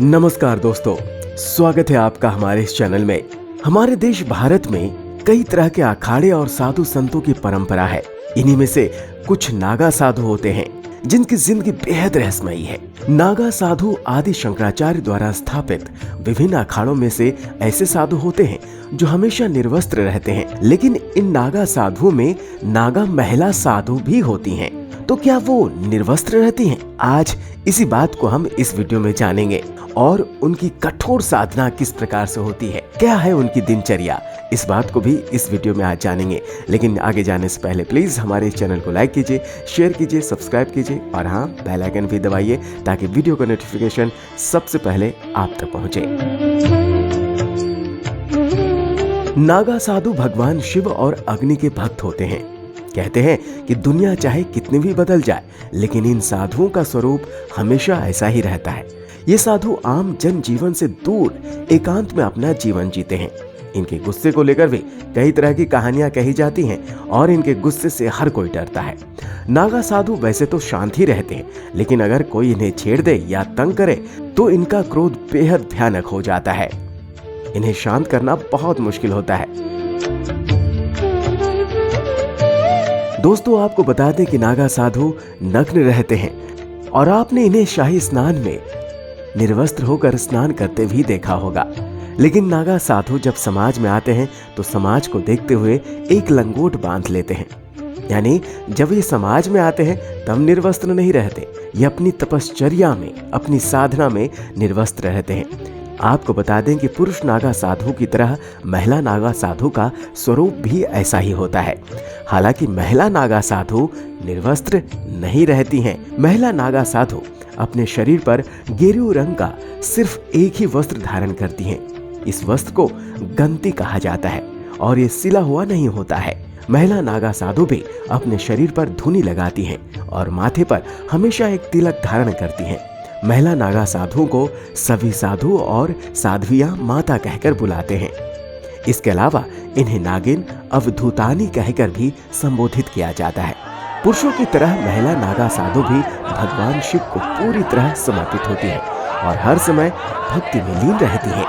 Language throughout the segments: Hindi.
नमस्कार दोस्तों, स्वागत है आपका हमारे इस चैनल में। हमारे देश भारत में कई तरह के अखाड़े और साधु संतों की परंपरा है। इन्हीं में से कुछ नागा साधु होते हैं जिनकी जिंदगी बेहद रहस्यमयी है। नागा साधु आदि शंकराचार्य द्वारा स्थापित विभिन्न अखाड़ों में से ऐसे साधु होते हैं जो हमेशा निर्वस्त्र रहते हैं, लेकिन इन नागा साधुओं में नागा महिला साधु भी होती हैं। तो क्या वो निर्वस्त्र रहती हैं? आज इसी बात को हम इस वीडियो में जानेंगे और उनकी कठोर साधना किस प्रकार से होती है, क्या है उनकी दिनचर्या, इस बात को भी इस वीडियो में आज जानेंगे। लेकिन आगे जाने से पहले प्लीज हमारे इस चैनल को लाइक कीजिए, शेयर कीजिए, सब्सक्राइब कीजिए और हाँ, बेल आइकन भी दबाइए ताकि वीडियो का नोटिफिकेशन सबसे पहले आप तक पहुंचे। नागा साधु भगवान शिव और अग्नि के भक्त होते हैं। कहते हैं कि दुनिया चाहे कितनी भी बदल जाए, लेकिन इन साधुओं का स्वरूप हमेशा ऐसा ही रहता है। ये साधु आम जन जीवन से दूर एकांत में अपना जीवन जीते हैं। इनके गुस्से को लेकर भी कई तरह की कहानियां कही जाती हैं और इनके गुस्से से हर कोई डरता है। नागा साधु वैसे तो शांत ही रहते हैं, लेकिन अगर कोई इन्हें छेड़ दे या तंग करे तो इनका क्रोध बेहद भयानक हो जाता है। इन्हें शांत करना बहुत मुश्किल होता है। दोस्तों, आपको बता दें कि नागा साधु नग्न रहते हैं और आपने इन्हें शाही स्नान में निर्वस्त्र होकर स्नान करते भी देखा होगा। लेकिन नागा साधु जब समाज में आते हैं तो समाज को देखते हुए एक लंगोट बांध लेते हैं। यानी जब ये समाज में आते हैं तब निर्वस्त्र नहीं रहते, ये अपनी तपश्चर्या में, अपनी साधना में निर्वस्त्र रहते हैं। आपको बता दें कि पुरुष नागा साधु की तरह महिला नागा साधु का स्वरूप भी ऐसा ही होता है। हालांकि महिला नागा साधु निर्वस्त्र नहीं रहती हैं। महिला नागा साधु अपने शरीर पर गेरू रंग का सिर्फ एक ही वस्त्र धारण करती हैं। इस वस्त्र को गंती कहा जाता है और ये सिला हुआ नहीं होता है। महिला नागा साधु भी अपने शरीर पर धुनी लगाती हैं और माथे पर हमेशा एक तिलक धारण करती हैं। महिला नागा साधुओं को सभी साधु और साध्वियां माता कहकर बुलाते हैं। इसके अलावा इन्हें नागिन, अवधूतानी कहकर भी संबोधित किया जाता है। पुरुषों की तरह महिला नागा साधु भी भगवान शिव को पूरी तरह समर्पित होती है और हर समय भक्ति में लीन रहती है।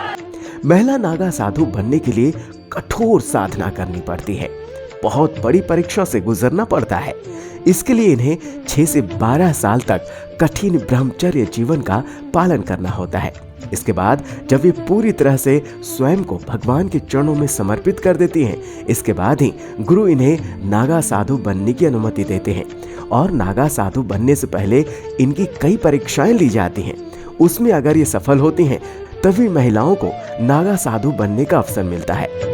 महिला नागा साधु बनने के लिए कठोर साधना करनी पड़ती है, बहुत बड़ी परीक्षा से गुजरना पड़ता है। इसके लिए इन्हें 6 से 12 साल तक कठिन ब्रह्मचर्य जीवन का पालन करना होता है। इसके बाद जब ये पूरी तरह से स्वयं को भगवान के चरणों में समर्पित कर देती हैं, इसके बाद ही गुरु इन्हें नागा साधु बनने की अनुमति देते हैं। और नागा साधु बनने से पहले इनकी कई परीक्षाएं ली जाती हैं। उसमें अगर ये सफल होती हैं तभी महिलाओं को नागा साधु बनने का अवसर मिलता है।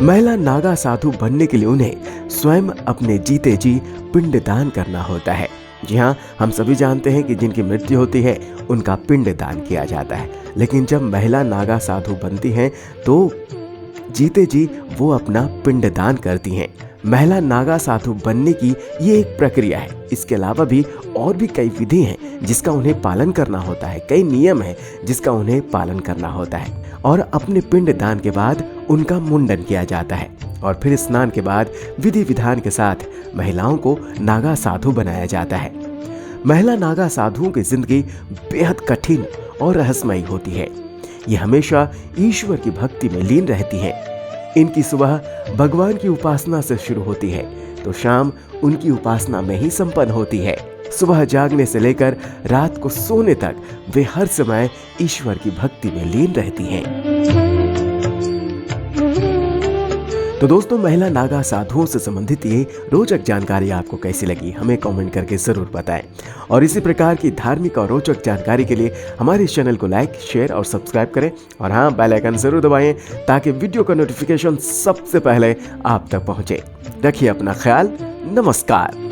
महिला नागा साधु बनने के लिए उन्हें स्वयं अपने जीते जी पिंड दान करना होता है। जी हाँ, हम सभी जानते हैं कि जिनकी मृत्यु होती है उनका पिंड दान किया जाता है, लेकिन जब महिला नागा साधु बनती हैं तो जीते जी वो अपना पिंड दान करती हैं। महिला नागा साधु बनने की ये एक प्रक्रिया है। इसके अलावा भी और भी कई विधि हैं जिसका उन्हें पालन करना होता है, कई नियम हैं जिसका उन्हें पालन करना होता है। और अपने पिंड दान के बाद उनका मुंडन किया जाता है और फिर स्नान के बाद विधि विधान के साथ महिलाओं को नागा साधु बनाया जाता है। महिला नागा साधुओं की जिंदगी बेहद कठिन और रहस्यमयी होती है। ये हमेशा ईश्वर की भक्ति में लीन रहती हैं। इनकी सुबह भगवान की उपासना से शुरू होती है तो शाम उनकी उपासना में ही संपन्न होती है। सुबह जागने से लेकर रात को सोने तक वे हर समय ईश्वर की भक्ति में लीन रहती हैं। तो दोस्तों, महिला नागा साधुओं से संबंधित ये रोचक जानकारी आपको कैसी लगी, हमें कमेंट करके जरूर बताएं। और इसी प्रकार की धार्मिक और रोचक जानकारी के लिए हमारे इस चैनल को लाइक, शेयर और सब्सक्राइब करें और हाँ, बेल आइकन जरूर दबाएं ताकि वीडियो का नोटिफिकेशन सबसे पहले आप तक पहुंचे। रखिए अपना ख्याल। नमस्कार।